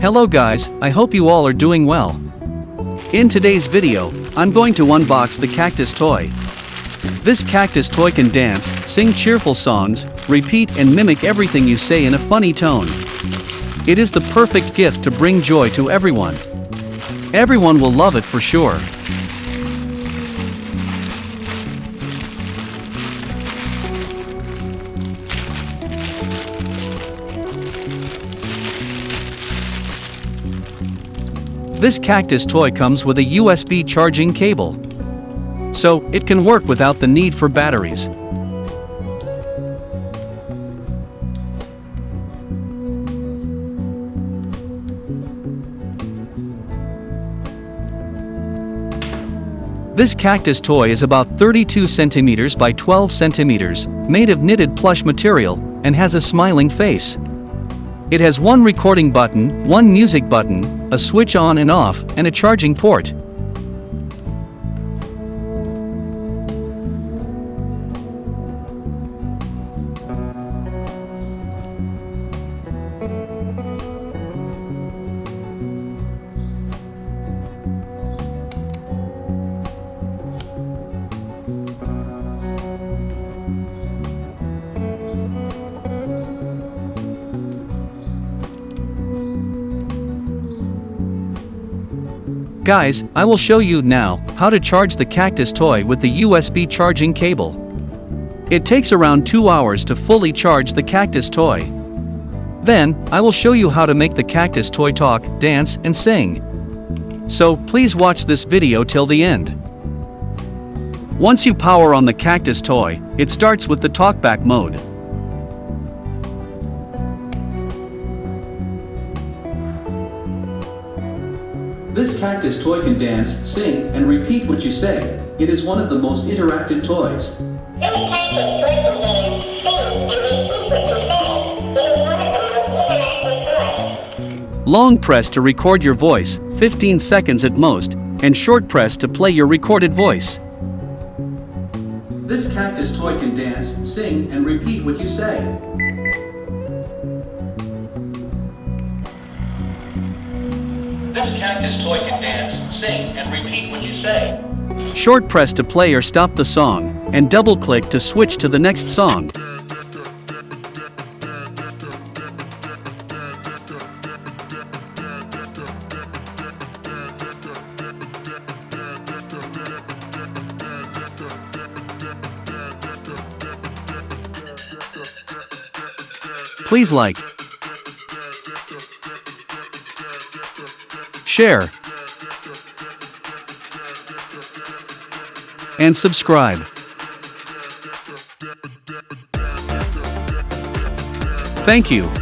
Hello guys, I hope you all are doing well. In today's video, I'm going to unbox the Cactus toy. This Cactus toy can dance, sing cheerful songs, repeat and mimic everything you say in a funny tone. It is the perfect gift to bring joy to everyone. Everyone will love it for sure. This Cactus toy comes with a USB charging cable, so it can work without the need for batteries. This Cactus toy is about 32 centimeters by 12 centimeters, made of knitted plush material, and has a smiling face. It has one recording button, one music button, a switch on and off, and a charging port. Guys, I will show you now how to charge the Cactus toy with the USB charging cable. It takes around 2 hours to fully charge the Cactus toy. Then, I will show you how to make the Cactus toy talk, dance, and sing. So, please watch this video till the end. Once you power on the Cactus toy, it starts with the talkback mode. This Cactus toy can dance, sing, and repeat what you say. It is one of the most interactive toys. This Cactus toy can dance, sing, and repeat what you say. It is one of the most interactive toys. Long press to record your voice, 15 seconds at most, and short press to play your recorded voice. This Cactus toy can dance, sing, and repeat what you say. This Cactus toy can dance, sing, and repeat what you say. Short press to play or stop the song, and double click to switch to the next song. Please like, share, and subscribe. Thank you.